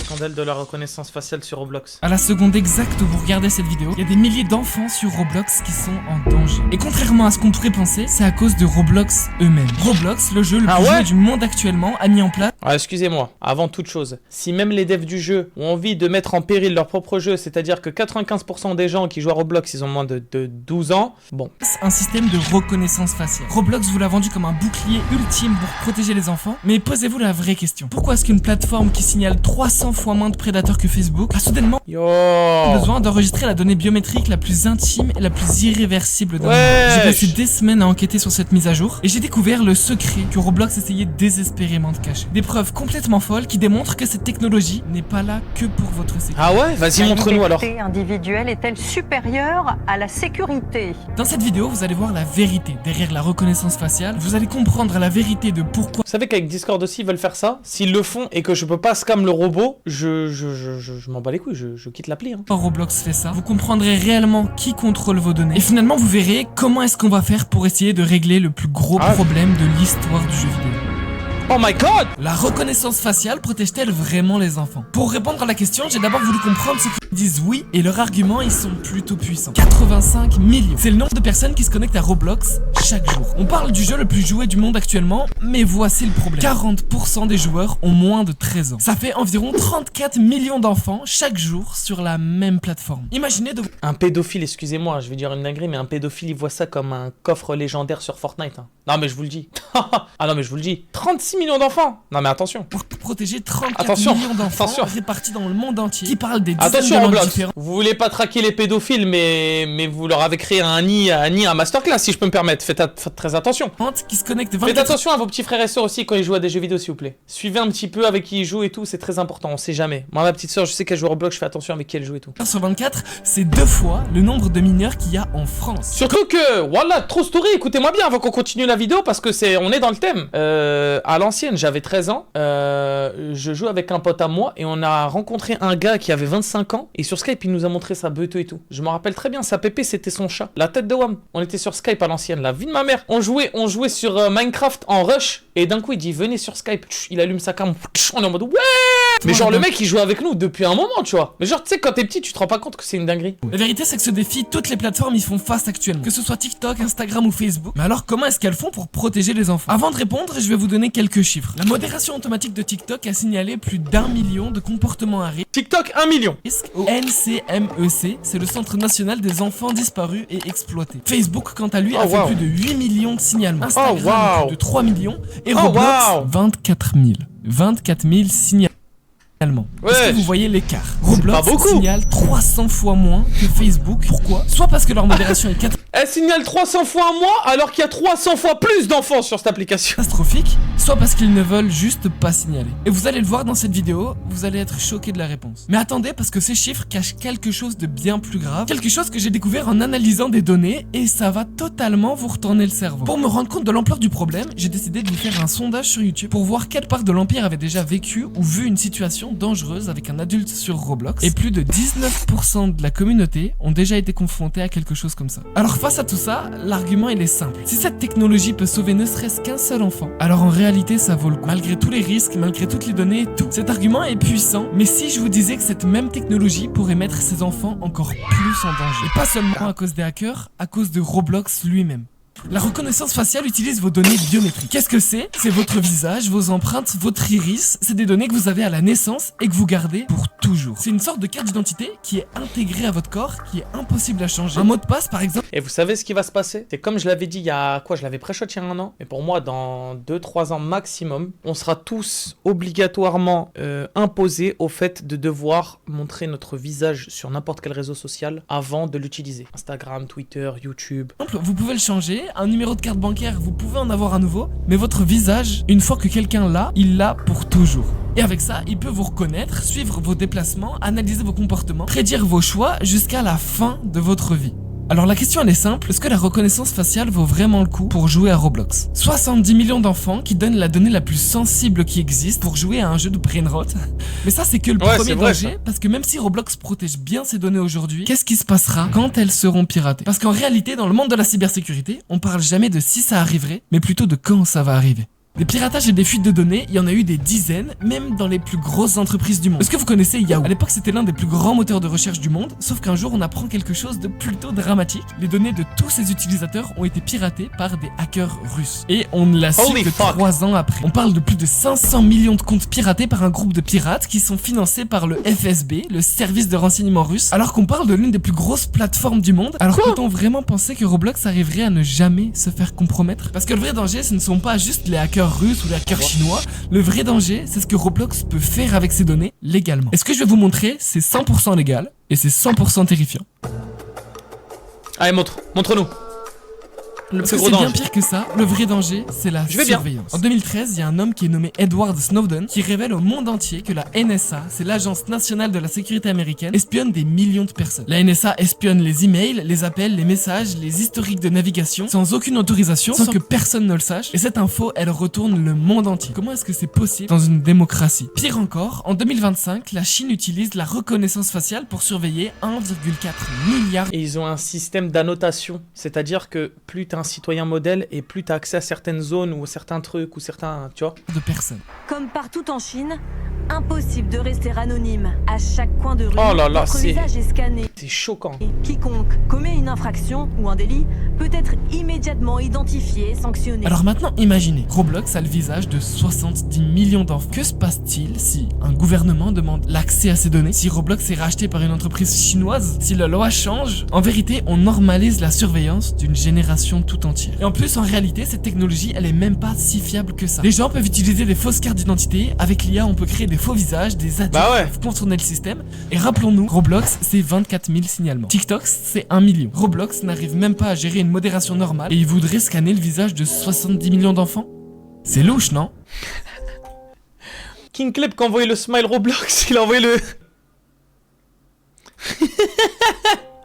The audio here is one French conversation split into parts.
chandelle de la reconnaissance faciale sur Roblox. À la seconde exacte où vous regardez cette vidéo, il y a des milliers d'enfants sur Roblox qui sont en danger. Et contrairement à ce qu'on pourrait penser, c'est à cause de Roblox eux-mêmes. Roblox, le jeu le plus joué du monde actuellement, a mis en place... Ah, excusez-moi, avant toute chose, si même les devs du jeu ont envie de mettre en péril leur propre jeu, c'est-à-dire que 95% des gens qui jouent à Roblox, ils ont moins de 12 ans, bon. Un système de reconnaissance faciale. Roblox vous l'a vendu comme un bouclier ultime pour protéger les enfants, mais posez-vous la vraie question. Pourquoi est-ce qu'une plateforme qui signale 300 fois moins de prédateurs que Facebook a soudainement besoin d'enregistrer la donnée biométrique la plus intime et la plus irréversible d'un monde? J'ai passé des semaines à enquêter sur cette mise à jour et j'ai découvert le secret que Roblox essayait désespérément de cacher. Des preuves complètement folles qui démontrent que cette technologie n'est pas là que pour votre sécurité. Ah ouais? Vas-y, montre-nous alors. La liberté individuelle est-elle supérieure à la sécurité? Dans cette vidéo, vous allez voir la vérité derrière la reconnaissance faciale. Vous allez comprendre la vérité de pourquoi... Vous savez qu'avec Discord aussi, ils veulent faire ça? S'ils le font et que je peux pas scam le robot, je m'en bats les couilles, je quitte l'appli. Hein. Quand Roblox fait ça, vous comprendrez réellement qui contrôle vos données. Et finalement, vous verrez comment est-ce qu'on va faire pour essayer de régler le plus gros problème de l'histoire du jeu vidéo. Oh my god! La reconnaissance faciale protège-t-elle vraiment les enfants? Pour répondre à la question, j'ai d'abord voulu comprendre ceux qui disent oui, et leurs arguments, ils sont plutôt puissants. 85 millions. C'est le nombre de personnes qui se connectent à Roblox chaque jour. On parle du jeu le plus joué du monde actuellement, mais voici le problème. 40% des joueurs ont moins de 13 ans. Ça fait environ 34 millions d'enfants chaque jour sur la même plateforme. Imaginez de... Un pédophile, excusez-moi, je vais dire une dinguerie, mais un pédophile, il voit ça comme un coffre légendaire sur Fortnite. Hein. Non mais je vous le dis. Ah non mais je vous le dis. 36 millions d'enfants. Non mais attention. Pour protéger 34 millions d'enfants répartis dans le monde entier qui parlent des dizaines de langues différentes. Vous voulez pas traquer les pédophiles, mais vous leur avez créé un nid à masterclass, si je peux me permettre. Faites très attention. Qui se connectent 24... Faites attention à vos petits frères et sœurs aussi quand ils jouent à des jeux vidéo, s'il vous plaît. Suivez un petit peu avec qui ils jouent et tout, c'est très important, on sait jamais. Moi, ma petite sœur, je sais qu'elle joue à Roblox, je fais attention avec qui elle joue et tout. Sur 24, c'est 2 fois le nombre de mineurs qu'il y a en France. Surtout que, voilà, trop story, écoutez-moi bien avant qu'on continue la vidéo parce que on est dans le thème. À l'ancienne, j'avais 13 ans, je joue avec un pote à moi et on a rencontré un gars qui avait 25 ans et sur Skype, il nous a montré sa beute et tout. Je me rappelle très bien, sa pépé, c'était son chat. La tête de Wham. On était sur Skype à l'ancienne, la vie de ma mère. On jouait sur Minecraft en rush et d'un coup, il dit venez sur Skype. Il allume sa cam. On est en mode ouais. Mais genre le mec il joue avec nous depuis un moment, tu vois. Mais genre tu sais quand t'es petit tu te rends pas compte que c'est une dinguerie. La vérité c'est que ce défi, toutes les plateformes y font face actuellement. Que ce soit TikTok, Instagram ou Facebook. Mais alors comment est-ce qu'elles font pour protéger les enfants? Avant de répondre, je vais vous donner quelques chiffres. La modération automatique de TikTok a signalé plus d'1 million de comportements à risque. TikTok 1 million. Au NCMEC, c'est le Centre National des Enfants Disparus et Exploités. Facebook quant à lui a fait plus de 8 millions de signalements. Instagram plus de 3 millions et Roblox 24 000. 24 000 signalements. Est-ce que vous voyez l'écart? Roblox signale 300 fois moins que Facebook. Pourquoi? Soit parce que leur modération est Elle signale 300 fois moins alors qu'il y a 300 fois plus d'enfants sur cette application. Catastrophique, soit parce qu'ils ne veulent juste pas signaler. Et vous allez le voir dans cette vidéo, vous allez être choqué de la réponse. Mais attendez, parce que ces chiffres cachent quelque chose de bien plus grave. Quelque chose que j'ai découvert en analysant des données et ça va totalement vous retourner le cerveau. Pour me rendre compte de l'ampleur du problème, j'ai décidé de vous faire un sondage sur YouTube pour voir quelle part de l'Empire avait déjà vécu ou vu une situation dangereuse avec un adulte sur Roblox. Et plus de 19% de la communauté ont déjà été confrontés à quelque chose comme ça. Alors face à tout ça, l'argument il est simple. Si cette technologie peut sauver ne serait-ce qu'un seul enfant, alors en réalité ça vaut le coup. Malgré tous les risques, malgré toutes les données et tout. Cet argument est puissant, mais si je vous disais que cette même technologie pourrait mettre ces enfants encore plus en danger. Et pas seulement à cause des hackers, à cause de Roblox lui-même. La reconnaissance faciale utilise vos données biométriques. Qu'est-ce que c'est? C'est votre visage, vos empreintes, votre iris. C'est des données que vous avez à la naissance et que vous gardez pour toujours. C'est une sorte de carte d'identité qui est intégrée à votre corps, qui est impossible à changer. Un mot de passe par exemple. Et vous savez ce qui va se passer? C'est comme je l'avais dit il y a quoi? Je l'avais pré-shot il y a 1 an. Mais pour moi, dans 2-3 ans maximum, on sera tous obligatoirement imposés au fait de devoir montrer notre visage sur n'importe quel réseau social avant de l'utiliser. Instagram, Twitter, YouTube. Vous pouvez le changer. Un numéro de carte bancaire, vous pouvez en avoir un nouveau, mais votre visage, une fois que quelqu'un l'a, il l'a pour toujours. Et avec ça, il peut vous reconnaître, suivre vos déplacements, analyser vos comportements, prédire vos choix jusqu'à la fin de votre vie. Alors la question elle est simple, est-ce que la reconnaissance faciale vaut vraiment le coup pour jouer à Roblox? 70 millions d'enfants qui donnent la donnée la plus sensible qui existe pour jouer à un jeu de brain rot. Mais ça c'est que le premier danger, parce que même si Roblox protège bien ses données aujourd'hui, qu'est-ce qui se passera quand elles seront piratées? Parce qu'en réalité, dans le monde de la cybersécurité, on parle jamais de si ça arriverait, mais plutôt de quand ça va arriver. Des piratages et des fuites de données, il y en a eu des dizaines, même dans les plus grosses entreprises du monde. Est-ce que vous connaissez Yahoo? À l'époque, c'était l'un des plus grands moteurs de recherche du monde, sauf qu'un jour, on apprend quelque chose de plutôt dramatique. Les données de tous ses utilisateurs ont été piratées par des hackers russes. Et on ne l'a su que 3 ans après. On parle de plus de 500 millions de comptes piratés par un groupe de pirates qui sont financés par le FSB, le service de renseignement russe, alors qu'on parle de l'une des plus grosses plateformes du monde. Alors peut-on vraiment penser que Roblox arriverait à ne jamais se faire compromettre? Parce que le vrai danger, ce ne sont pas juste les hackers russes ou les hackers chinois. Le vrai danger, c'est ce que Roblox peut faire avec ces données légalement. Et ce que je vais vous montrer, c'est 100% légal et c'est 100% terrifiant. Allez, montre-nous. Parce que c'est bien pire que ça, le vrai danger, c'est la surveillance. En 2013, il y a un homme qui est nommé Edward Snowden qui révèle au monde entier que la NSA, c'est l'agence nationale de la sécurité américaine, espionne des millions de personnes. La NSA espionne les emails, les appels, les messages, les historiques de navigation, sans aucune autorisation, sans que personne ne le sache. Et cette info, elle retourne le monde entier. Comment est-ce que c'est possible dans une démocratie? Pire encore, en 2025, la Chine utilise la reconnaissance faciale pour surveiller 1,4 milliard. Et ils ont un système d'annotation, c'est-à-dire que plus t'as un citoyen modèle et plus t'as accès à certaines zones ou certains trucs ou certains, tu vois, de personnes. Comme partout en Chine, impossible de rester anonyme. À chaque coin de rue, oh là là, votre visage est scanné. C'est choquant. Quiconque commet une infraction ou un délit peut être immédiatement identifié et sanctionné. Alors maintenant, imaginez, Roblox a le visage de 70 millions d'enfants. Que se passe-t-il si un gouvernement demande l'accès à ces données? Si Roblox est racheté par une entreprise chinoise? Si la loi change? En vérité, on normalise la surveillance d'une génération tout entière. Et en plus, en réalité, cette technologie, elle est même pas si fiable que ça. Les gens peuvent utiliser des fausses cartes d'identité. Avec l'IA, on peut créer des faux visages, des adultes peuvent contourner le système. Et rappelons-nous, Roblox, c'est 24 000 signalements. TikTok, c'est 1 million. Roblox n'arrive même pas à gérer une modération normale et il voudrait scanner le visage de 70 millions d'enfants? C'est louche, non? King Kleb qui a envoyé le smile Roblox, il a envoyé le...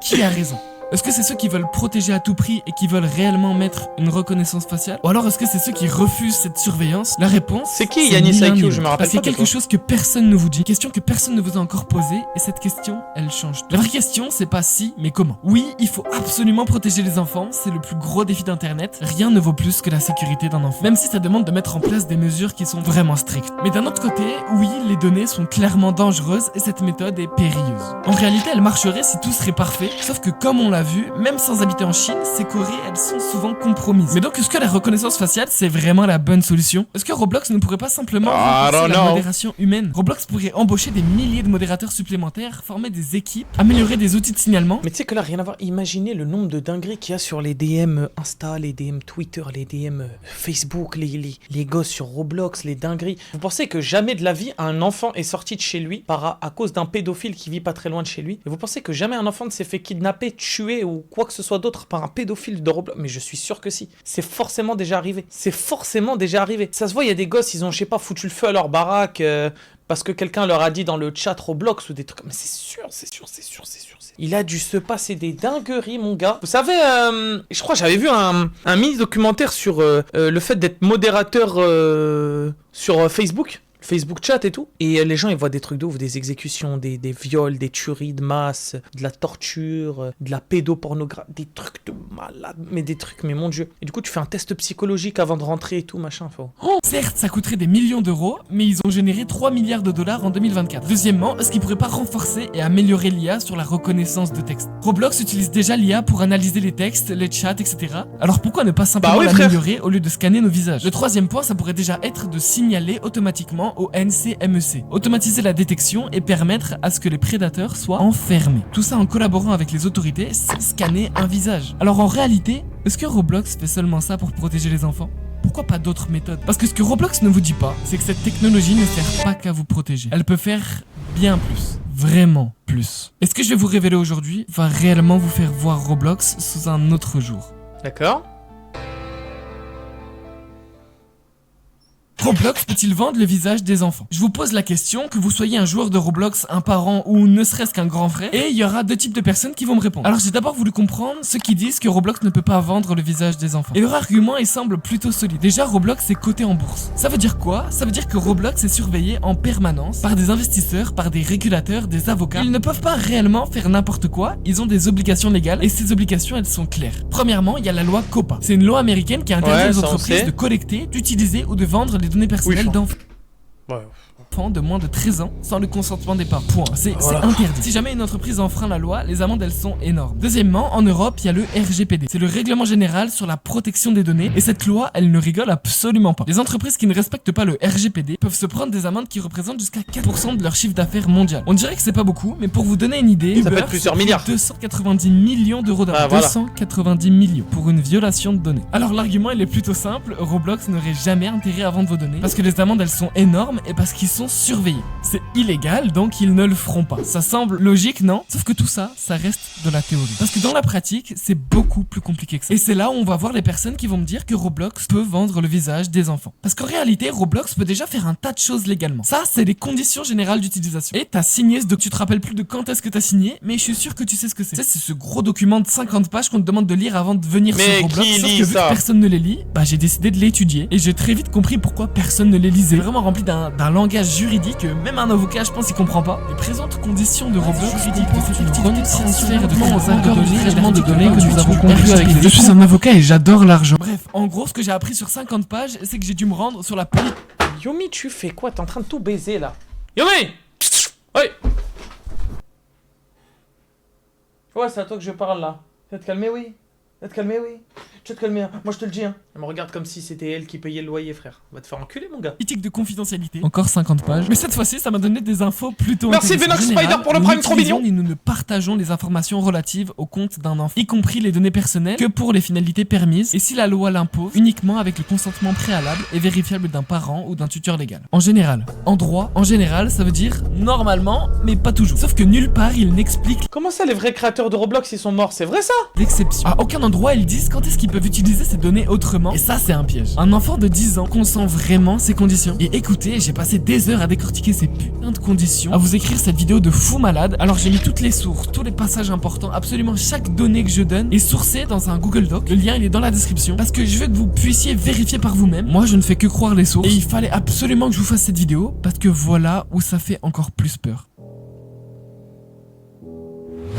Qui a raison? Est-ce que c'est ceux qui veulent protéger à tout prix et qui veulent réellement mettre une reconnaissance faciale? Ou alors est-ce que c'est ceux qui refusent cette surveillance? La réponse, c'est qui Yanis IQ? Je me rappelle pas. C'est quelque chose que personne ne vous dit, une question que personne ne vous a encore posée, et cette question, elle change tout. La vraie question, c'est pas si, mais comment. Oui, il faut absolument protéger les enfants, c'est le plus gros défi d'internet. Rien ne vaut plus que la sécurité d'un enfant, même si ça demande de mettre en place des mesures qui sont vraiment strictes. Mais d'un autre côté, oui, les données sont clairement dangereuses et cette méthode est périlleuse. En réalité, elle marcherait si tout serait parfait, sauf que comme on l'a vu, même sans habiter en Chine, ces Corées, elles sont souvent compromises. Mais donc, est-ce que la reconnaissance faciale, c'est vraiment la bonne solution? Est-ce que Roblox ne pourrait pas simplement remplacer la modération humaine? Roblox pourrait embaucher des milliers de modérateurs supplémentaires, former des équipes, améliorer des outils de signalement. Mais tu sais que là, rien à voir. Imaginez le nombre de dingueries qu'il y a sur les DM Insta, les DM Twitter, les DM Facebook, les gosses sur Roblox, les dingueries. Vous pensez que jamais de la vie, un enfant est sorti de chez lui à cause d'un pédophile qui vit pas très loin de chez lui? Et vous pensez que jamais un enfant ne s'est fait kidnapper, tuer ou quoi que ce soit d'autre par un pédophile de Roblox? Mais je suis sûr que si. C'est forcément déjà arrivé. C'est forcément déjà arrivé. Ça se voit, il y a des gosses, ils ont, je sais pas, foutu le feu à leur baraque parce que quelqu'un leur a dit dans le chat Roblox ou des trucs. Mais c'est sûr. Il a dû se passer des dingueries, mon gars. Vous savez, je crois que j'avais vu un mini-documentaire sur le fait d'être modérateur sur Facebook chat et tout, et les gens ils voient des trucs de ouf, des exécutions, des viols, des tueries de masse, de la torture, de la pédopornographie, des trucs de malade, mais mon dieu. Et du coup tu fais un test psychologique avant de rentrer et tout machin. Certes, ça coûterait des millions d'euros, mais ils ont généré 3 milliards de dollars en 2024. Deuxièmement, est-ce qu'ils pourraient pas renforcer et améliorer l'IA sur la reconnaissance de texte? Roblox utilise déjà l'IA pour analyser les textes, les chats, etc. Alors pourquoi ne pas simplement l'améliorer au lieu de scanner nos visages? Le troisième point, ça pourrait déjà être de signaler automatiquement au NCMEC, automatiser la détection et permettre à ce que les prédateurs soient enfermés. Tout ça en collaborant avec les autorités sans scanner un visage. Alors en réalité, est-ce que Roblox fait seulement ça pour protéger les enfants? Pourquoi pas d'autres méthodes? Parce que ce que Roblox ne vous dit pas, c'est que cette technologie ne sert pas qu'à vous protéger. Elle peut faire bien plus. Vraiment plus. Et ce que je vais vous révéler aujourd'hui va réellement vous faire voir Roblox sous un autre jour. D'accord. Roblox peut-il vendre le visage des enfants? Je vous pose la question, que vous soyez un joueur de Roblox, un parent ou ne serait-ce qu'un grand frère, et il y aura deux types de personnes qui vont me répondre. Alors j'ai d'abord voulu comprendre ceux qui disent que Roblox ne peut pas vendre le visage des enfants. Et leur argument il semble plutôt solide. Déjà Roblox est coté en bourse. Ça veut dire quoi? Ça veut dire que Roblox est surveillé en permanence par des investisseurs, par des régulateurs, des avocats. Ils ne peuvent pas réellement faire n'importe quoi, ils ont des obligations légales et ces obligations elles sont claires. Premièrement, il y a la loi COPPA. C'est une loi américaine qui interdit aux entreprises de collecter, d'utiliser ou de vendre les données personnelles d'enfants. De moins de 13 ans sans le consentement des parents. Point. C'est interdit. Si jamais une entreprise enfreint la loi, les amendes elles sont énormes. Deuxièmement, en Europe, il y a le RGPD. C'est le règlement général sur la protection des données et cette loi, elle ne rigole absolument pas. Les entreprises qui ne respectent pas le RGPD peuvent se prendre des amendes qui représentent jusqu'à 4% de leur chiffre d'affaires mondial. On dirait que c'est pas beaucoup, mais pour vous donner une idée, ça Uber, peut être plusieurs milliards. 290 millions d'euros d'amende. Ah, voilà. 290 millions pour une violation de données. Alors l'argument il est plutôt simple, Roblox n'aurait jamais intérêt à vendre vos données parce que les amendes elles sont énormes et parce qu'ils sont surveillés. C'est illégal, donc ils ne le feront pas. Ça semble logique, non? Sauf que tout ça, ça reste de la théorie. Parce que dans la pratique, c'est beaucoup plus compliqué que ça. Et c'est là où on va voir les personnes qui vont me dire que Roblox peut vendre le visage des enfants. Parce qu'en réalité, Roblox peut déjà faire un tas de choses légalement. Ça, c'est les conditions générales d'utilisation. Et t'as signé ce document. Tu te rappelles plus de quand est-ce que t'as signé, mais je suis sûr que tu sais ce que c'est. C'est ce gros document de 50 pages qu'on te demande de lire avant de venir sur Roblox. Sauf que vu que personne ne les lit, bah j'ai décidé de l'étudier. Et j'ai très vite compris pourquoi personne ne les lisait. Vraiment rempli d'un langage juridique, même un avocat, je pense, il comprend pas. Les présentes conditions de Roblox juridique transfert de données que nous avons conclu avec les... Je suis un avocat et j'adore l'argent. Bref, en gros, ce que j'ai appris sur 50 pages, c'est que j'ai dû me rendre sur la police. Yomi, tu fais quoi? T'es en train de tout baiser là. Yomi! Oui! Ouais, c'est à toi que je parle là. Tu vas te calmer, oui? Tu vas te calmer, oui? Tu vas te calmer, hein. Moi je te le dis, hein. Elle me regarde comme si c'était elle qui payait le loyer, frère. Va te faire enculer, mon gars. Politique de confidentialité. Encore 50 pages. Mais cette fois-ci, ça m'a donné des infos plutôt Merci Venox Spider pour le prime trop mignon. Et nous ne partageons les informations relatives au compte d'un enfant, y compris les données personnelles, que pour les finalités permises, et si la loi l'impose, uniquement avec le consentement préalable et vérifiable d'un parent ou d'un tuteur légal. En général. En droit, en général, ça veut dire normalement, mais pas toujours. Sauf que nulle part, il n'explique... Comment ça, les vrais créateurs de Roblox, ils sont morts? C'est vrai ça? L'exception. À aucun endroit, ils disent quand est-ce qu'ils peuvent utiliser ces données autrement, et ça, c'est un piège. Un enfant de 10 ans consent vraiment ces conditions. Et écoutez, j'ai passé des heures à décortiquer ces putains de conditions, à vous écrire cette vidéo de fou malade. Alors j'ai mis toutes les sources, tous les passages importants, absolument chaque donnée que je donne est sourcée dans un Google Doc. Le lien il est dans la description parce que je veux que vous puissiez vérifier par vous-même. Moi je ne fais que croire les sources et il fallait absolument que je vous fasse cette vidéo parce que voilà où ça fait encore plus peur.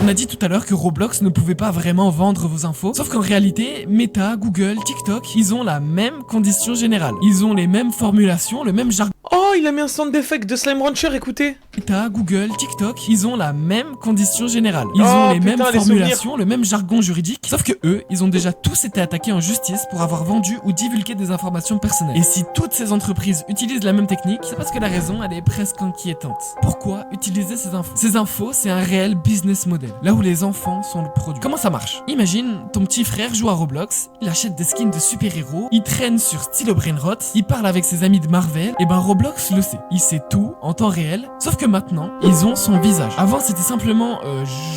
On a dit tout à l'heure que Roblox ne pouvait pas vraiment vendre vos infos, sauf qu'en réalité, Meta, Google, TikTok, ils ont la même condition générale. Ils ont les mêmes formulations, le même jargon. Oh, il a mis un sound d'effect de Slime Rancher, écoutez. Meta, Google, TikTok, ils ont la même condition générale. Ils ont les mêmes formulations, le même jargon juridique, sauf que eux, ils ont déjà tous été attaqués en justice pour avoir vendu ou divulgué des informations personnelles. Et si toutes ces entreprises utilisent la même technique, c'est parce que la raison, elle est presque inquiétante. Pourquoi utiliser ces infos? Ces infos, c'est un réel business model. Là où les enfants sont le produit. Comment ça marche? Imagine, ton petit frère joue à Roblox, il achète des skins de super-héros, il traîne sur Stylo Brainrot, il parle avec ses amis de Marvel, et ben Roblox le sait. Il sait tout en temps réel, sauf que maintenant, ils ont son visage. Avant, c'était simplement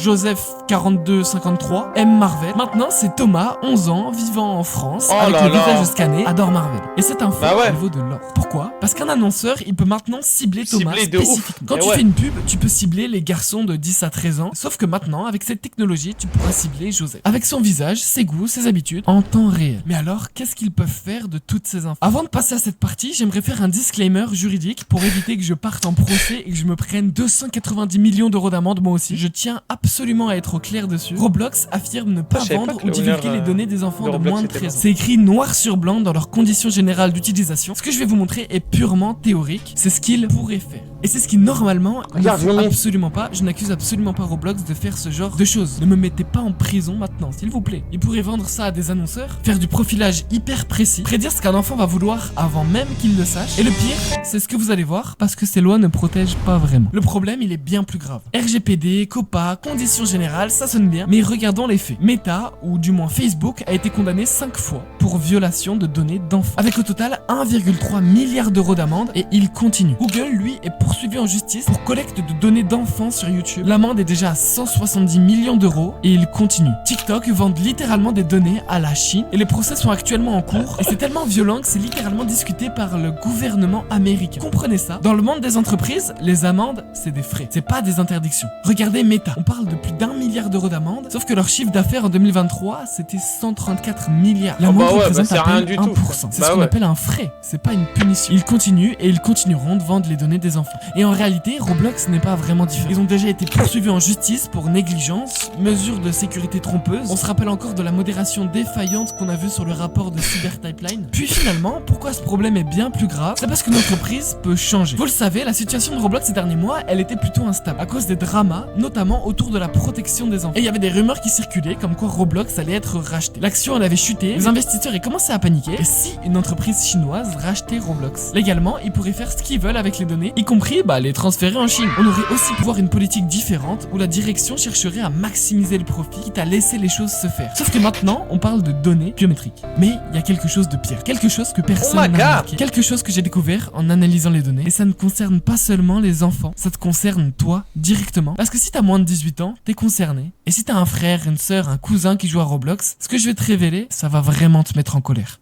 Joseph4253 aime Marvel. Maintenant, c'est Thomas, 11 ans, vivant en France, avec le visage scanné, adore Marvel. Et cette info, elle vaut de l'or. Pourquoi? Parce qu'un annonceur, il peut maintenant cibler Thomas spécifiquement. Quand tu fais une pub, tu peux cibler les garçons de 10 à 13 ans, sauf que maintenant, avec cette technologie, tu pourras cibler Joseph. Avec son visage, ses goûts, ses habitudes, en temps réel. Mais alors, qu'est-ce qu'ils peuvent faire de toutes ces infos? Avant de passer à cette partie, j'aimerais faire un disclaimer juridique pour éviter que je parte en procès et que je me prenne 290 millions d'euros d'amende moi aussi. Je tiens absolument à être au clair dessus. Roblox affirme ne pas vendre ou divulguer les données des enfants de moins de 13 ans. C'est écrit noir sur blanc dans leurs conditions générales d'utilisation. Ce que je vais vous montrer est purement théorique. C'est ce qu'ils pourraient faire. Et c'est ce qui normalement ne faut absolument pas. Je n'accuse absolument pas Roblox de faire ce genre de choses. Ne me mettez pas en prison maintenant, s'il vous plaît. Ils pourraient vendre ça à des annonceurs, faire du profilage hyper précis, prédire ce qu'un enfant va vouloir avant même qu'il le sache. Et le pire, c'est ce que vous allez voir, parce que ces lois ne protègent pas vraiment. Le problème, il est bien plus grave. RGPD, COPPA, conditions générales, ça sonne bien, mais regardons les faits. Meta, ou du moins Facebook, a été condamné 5 fois pour pour violation de données d'enfants. Avec au total 1,3 milliard d'euros d'amende et il continue. Google, lui, est poursuivi en justice pour collecte de données d'enfants sur YouTube. L'amende est déjà à 170 millions d'euros et il continue. TikTok vendent littéralement des données à la Chine et les procès sont actuellement en cours et c'est tellement violent que c'est littéralement discuté par le gouvernement américain. Comprenez ça, dans le monde des entreprises, les amendes, c'est des frais, c'est pas des interdictions. Regardez Meta, on parle de plus d'1 milliard d'euros d'amende, sauf que leur chiffre d'affaires en 2023, c'était 134 milliards. L'amende représente à peine 1%. C'est ce qu'on appelle un frais, c'est pas une punition. Ils continuent et ils continueront de vendre les données des enfants. Et en réalité, Roblox n'est pas vraiment différent. Ils ont déjà été poursuivis en justice pour négligence, mesures de sécurité trompeuses. On se rappelle encore de la modération défaillante qu'on a vue sur le rapport de Cyberpipeline. Puis finalement, pourquoi ce problème est bien plus grave? C'est parce que l'entreprise peut changer. Vous le savez, la situation de Roblox ces derniers mois, elle était plutôt instable à cause des dramas, notamment autour de la protection des enfants. Et il y avait des rumeurs qui circulaient comme quoi Roblox allait être racheté. L'action elle avait chuté, les investisseurs ils commençaient à paniquer. Et si une entreprise chinoise rachetait Roblox? Légalement, ils pourraient faire ce qu'ils veulent avec les données, y compris les transférer en Chine. On aurait aussi pu voir une politique différente où la direction chercherait à maximiser le profit, quitte à laisser les choses se faire. Sauf que maintenant, on parle de données biométriques. Mais il y a quelque chose de pire, quelque chose que personne n'a remarqué, quelque chose que j'ai découvert en analysant les données. Et ça ne concerne pas seulement les enfants, ça te concerne toi directement. Parce que si t'as moins de 18 ans, t'es concerné. Et si t'as un frère, une sœur, un cousin qui joue à Roblox, ce que je vais te révéler, ça va vraiment te mettre en colère.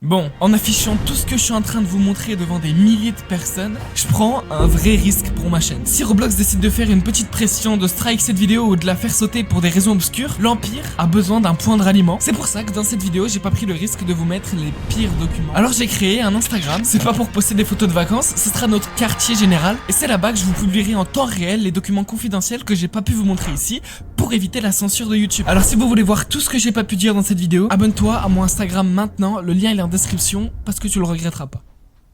Bon, en affichant tout ce que je suis en train de vous montrer devant des milliers de personnes, je prends un vrai risque pour ma chaîne. Si Roblox décide de faire une petite pression, de strike cette vidéo ou de la faire sauter pour des raisons obscures, l'Empire a besoin d'un point de ralliement. C'est pour ça que dans cette vidéo, j'ai pas pris le risque de vous mettre les pires documents. Alors j'ai créé un Instagram, c'est pas pour poster des photos de vacances, ce sera notre quartier général. Et c'est là-bas que je vous publierai en temps réel les documents confidentiels que j'ai pas pu vous montrer ici, pour éviter la censure de YouTube. Alors si vous voulez voir tout ce que j'ai pas pu dire dans cette vidéo, abonne-toi à mon Instagram maintenant, le lien est en description parce que tu le regretteras pas.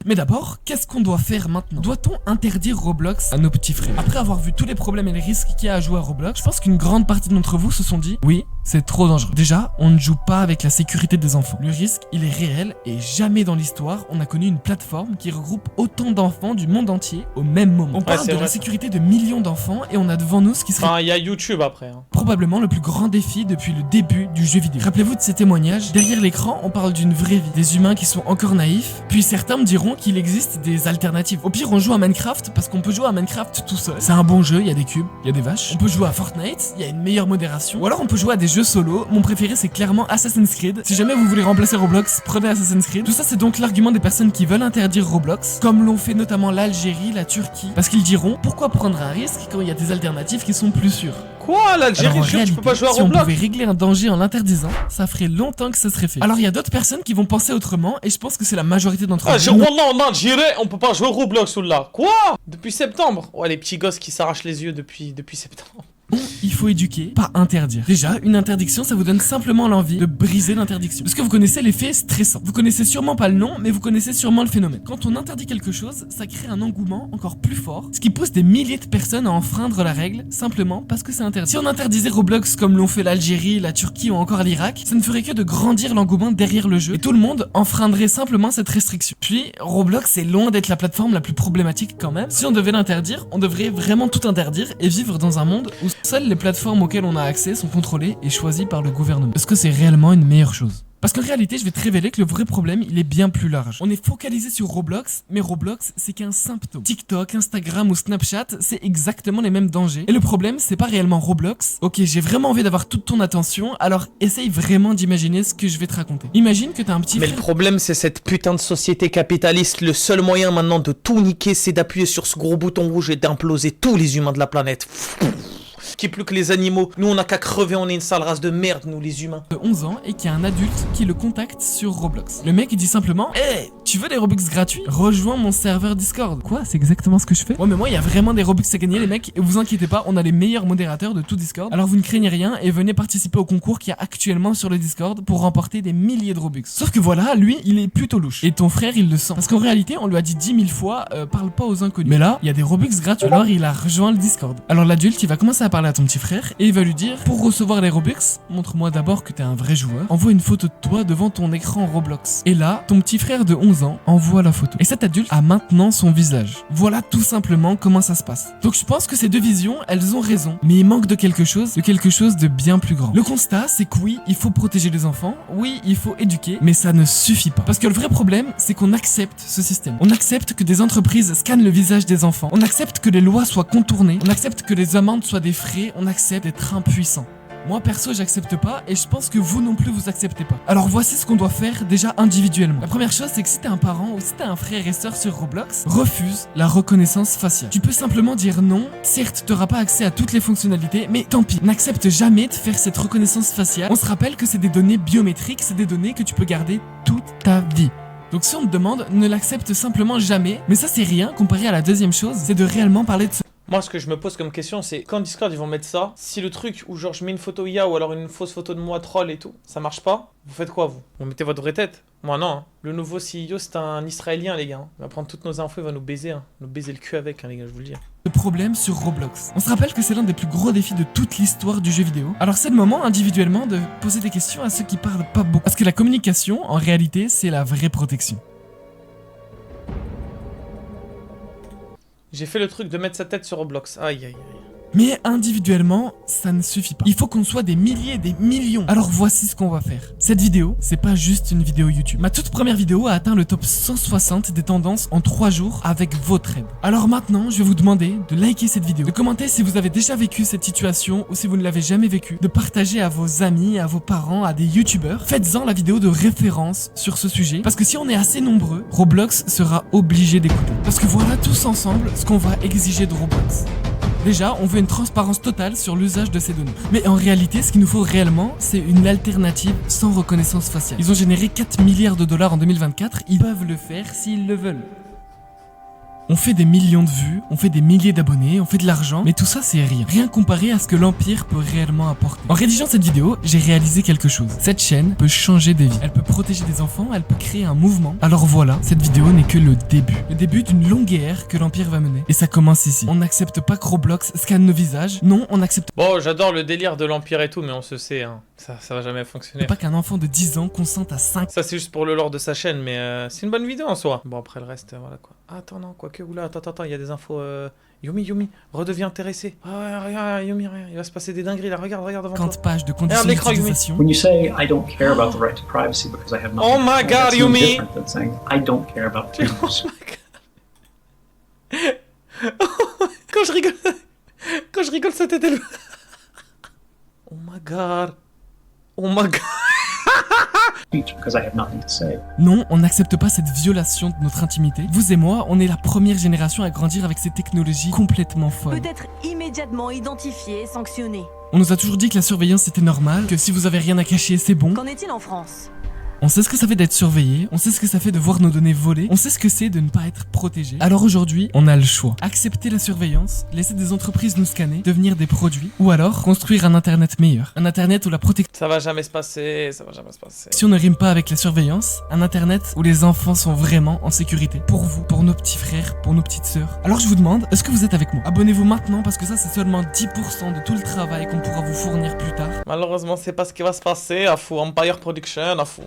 Mais d'abord, qu'est-ce qu'on doit faire maintenant? Doit-on interdire Roblox à nos petits frères? Après avoir vu tous les problèmes et les risques qu'il y a à jouer à Roblox, je pense qu'une grande partie d'entre vous se sont dit oui, c'est trop dangereux. Déjà, on ne joue pas avec la sécurité des enfants. Le risque, il est réel et jamais dans l'histoire, on a connu une plateforme qui regroupe autant d'enfants du monde entier au même moment. On parle de la sécurité de millions d'enfants et on a devant nous ce qui serait... il y a YouTube après. Probablement le plus grand défi depuis le début du jeu vidéo. Rappelez-vous de ces témoignages. Derrière l'écran, on parle d'une vraie vie. Des humains qui sont encore naïfs. Puis certains me diront qu'il existe des alternatives. Au pire, on joue à Minecraft parce qu'on peut jouer à Minecraft tout seul. C'est un bon jeu, il y a des cubes, il y a des vaches. On peut jouer à Fortnite, il y a une meilleure modération. Ou alors on peut jouer à des jeux solo. Mon préféré, c'est clairement Assassin's Creed. Si jamais vous voulez remplacer Roblox, prenez Assassin's Creed. Tout ça, c'est donc l'argument des personnes qui veulent interdire Roblox, comme l'ont fait notamment l'Algérie, la Turquie. Parce qu'ils diront, pourquoi prendre un risque quand il y a des alternatives qui sont plus sûres? Quoi, l'Algérie, tu peux pas jouer à Roblox? Si on pouvait régler un danger en l'interdisant, ça ferait longtemps que ça serait fait. Alors il y a d'autres personnes qui vont penser autrement et je pense que c'est la majorité d'entre eux. En Algérie, on peut pas jouer Roblox ou là. Quoi? Depuis septembre? Ouais, les petits gosses qui s'arrachent les yeux depuis septembre. Il faut éduquer, pas interdire. Déjà, une interdiction, ça vous donne simplement l'envie de briser l'interdiction. Parce que vous connaissez l'effet stressant. Vous connaissez sûrement pas le nom, mais vous connaissez sûrement le phénomène. Quand on interdit quelque chose, ça crée un engouement encore plus fort, ce qui pousse des milliers de personnes à enfreindre la règle, simplement parce que c'est interdit. Si on interdisait Roblox comme l'ont fait l'Algérie, la Turquie ou encore l'Irak, ça ne ferait que de grandir l'engouement derrière le jeu, et tout le monde enfreindrait simplement cette restriction. Puis, Roblox est loin d'être la plateforme la plus problématique quand même. Si on devait l'interdire, on devrait vraiment tout interdire et vivre dans un monde où seules les plateformes auxquelles on a accès sont contrôlées et choisies par le gouvernement. Est-ce que c'est réellement une meilleure chose? Parce qu'en réalité, je vais te révéler que le vrai problème, il est bien plus large. On est focalisé sur Roblox, mais Roblox, c'est qu'un symptôme. TikTok, Instagram ou Snapchat, c'est exactement les mêmes dangers. Et le problème, c'est pas réellement Roblox. Ok, j'ai vraiment envie d'avoir toute ton attention, alors essaye vraiment d'imaginer ce que je vais te raconter. Imagine que t'as un petit... Mais le problème, c'est cette putain de société capitaliste. Le seul moyen maintenant de tout niquer, c'est d'appuyer sur ce gros bouton rouge et d'imploser tous les humains de la planète. Qui est plus que les animaux. Nous, on a qu'à crever, on est une sale race de merde, nous, les humains. De 11 ans et qui a un adulte qui le contacte sur Roblox. Le mec, il dit simplement: hey, tu veux des Robux gratuits? Rejoins mon serveur Discord. Quoi? C'est exactement ce que je fais? Ouais, mais moi, il y a vraiment des Robux à gagner, les mecs. Et vous inquiétez pas, on a les meilleurs modérateurs de tout Discord. Alors vous ne craignez rien et venez participer au concours qu'il y a actuellement sur le Discord pour remporter des milliers de Robux. Sauf que voilà, lui, il est plutôt louche. Et ton frère, il le sent. Parce qu'en réalité, on lui a dit 10 000 fois, parle pas aux inconnus. Mais là, il y a des Robux gratuits. Alors il a rejoint le Discord. Alors l'adulte, il va commencer à parler à ton petit frère et il va lui dire: pour recevoir les Robux, montre-moi d'abord que t'es un vrai joueur, envoie une photo de toi devant ton écran Roblox. Et là, ton petit frère de 11 ans envoie la photo. Et cet adulte a maintenant son visage. Voilà tout simplement comment ça se passe. Donc je pense que ces deux visions, elles ont raison, mais il manque de quelque chose de bien plus grand. Le constat, c'est que oui, il faut protéger les enfants, oui, il faut éduquer, mais ça ne suffit pas. Parce que le vrai problème, c'est qu'on accepte ce système. On accepte que des entreprises scannent le visage des enfants, on accepte que les lois soient contournées, on accepte que les amendes soient des frais, on accepte d'être impuissant. Moi perso j'accepte pas et je pense que vous non plus vous acceptez pas. Alors voici ce qu'on doit faire déjà individuellement. La première chose c'est que si t'es un parent ou si t'as un frère et sœur sur Roblox, refuse la reconnaissance faciale. Tu peux simplement dire non, certes t'auras pas accès à toutes les fonctionnalités, mais tant pis, n'accepte jamais de faire cette reconnaissance faciale. On se rappelle que c'est des données biométriques, c'est des données que tu peux garder toute ta vie. Donc si on te demande, ne l'accepte simplement jamais, mais ça c'est rien comparé à la deuxième chose, c'est de réellement parler de ce... Moi, ce que je me pose comme question, c'est quand Discord ils vont mettre ça, si le truc où genre je mets une photo IA ou alors une fausse photo de moi troll et tout, ça marche pas, vous faites quoi vous? Vous mettez votre vraie tête? Moi non. Hein. Le nouveau CEO c'est un Israélien les gars. Hein. Il va prendre toutes nos infos, il va nous baiser. Hein. Nous baiser le cul avec hein, les gars, je vous le dis. Problème sur Roblox. On se rappelle que c'est l'un des plus gros défis de toute l'histoire du jeu vidéo. Alors c'est le moment individuellement de poser des questions à ceux qui parlent pas beaucoup. Parce que la communication, en réalité, c'est la vraie protection. J'ai fait le truc de mettre sa tête sur Roblox. Aïe aïe aïe. Mais individuellement, ça ne suffit pas. Il faut qu'on soit des milliers, des millions. Alors voici ce qu'on va faire. Cette vidéo, c'est pas juste une vidéo YouTube. Ma toute première vidéo a atteint le top 160 des tendances en 3 jours avec votre aide. Alors maintenant, je vais vous demander de liker cette vidéo, de commenter si vous avez déjà vécu cette situation ou si vous ne l'avez jamais vécu, de partager à vos amis, à vos parents, à des youtubeurs. Faites-en la vidéo de référence sur ce sujet. Parce que si on est assez nombreux, Roblox sera obligé d'écouter. Parce que voilà tous ensemble ce qu'on va exiger de Roblox. Déjà, on veut une transparence totale sur l'usage de ces données. Mais en réalité, ce qu'il nous faut réellement, c'est une alternative sans reconnaissance faciale. Ils ont généré 4 milliards de dollars en 2024, ils peuvent le faire s'ils le veulent. On fait des millions de vues, on fait des milliers d'abonnés, on fait de l'argent, mais tout ça c'est rien. Rien comparé à ce que l'Empire peut réellement apporter. En rédigeant cette vidéo, j'ai réalisé quelque chose. Cette chaîne peut changer des vies. Elle peut protéger des enfants, elle peut créer un mouvement. Alors voilà, cette vidéo n'est que le début. Le début d'une longue ère que l'Empire va mener. Et ça commence ici. On n'accepte pas que Roblox scanne nos visages. Non, on n'accepte Bon, j'adore le délire de l'Empire et tout, mais on se sait, hein. Ça va jamais fonctionner. pas qu'un enfant de 10 ans consente à 5. Ça c'est juste pour le lore de sa chaîne, mais c'est une bonne vidéo en soi. Bon après le reste, voilà quoi. Ah, attends, non, quoique, oula, attends, il y a des infos. Yumi, redeviens intéressé. Ah ouais, regarde, Yumi, regarde, il va se passer des dingueries là, regarde devant toi. 50 pages de conditions Regarde l'écran, Yumi. d'utilisation. When you say I don't care about the right to privacy because I have nothing Oh my to say, God, that's no Yumi! different than saying I don't care about Oh freedoms. my god. Quand je rigole, sa tête elle... Oh my god. Speech because I have nothing to say. Non, on n'accepte pas cette violation de notre intimité. Vous et moi, on est la première génération à grandir avec ces technologies complètement folles. Peut être immédiatement identifié et sanctionné. On nous a toujours dit que la surveillance c'était normal, que si vous avez rien à cacher c'est bon. Qu'en est-il en France? On sait ce que ça fait d'être surveillé, on sait ce que ça fait de voir nos données volées, on sait ce que c'est de ne pas être protégé. Alors aujourd'hui, on a le choix. Accepter la surveillance, laisser des entreprises nous scanner, devenir des produits, ou alors construire un internet meilleur. Un internet où la protection Ça va jamais se passer. ne rime pas avec la surveillance, un internet où les enfants sont vraiment en sécurité. Pour vous, pour nos petits frères, pour nos petites sœurs. Alors je vous demande, est-ce que vous êtes avec moi? Abonnez-vous maintenant parce que ça c'est seulement 10% de tout le travail qu'on pourra vous fournir plus tard. Malheureusement, c'est pas ce qui va se passer à fou. Empire Production, à fou.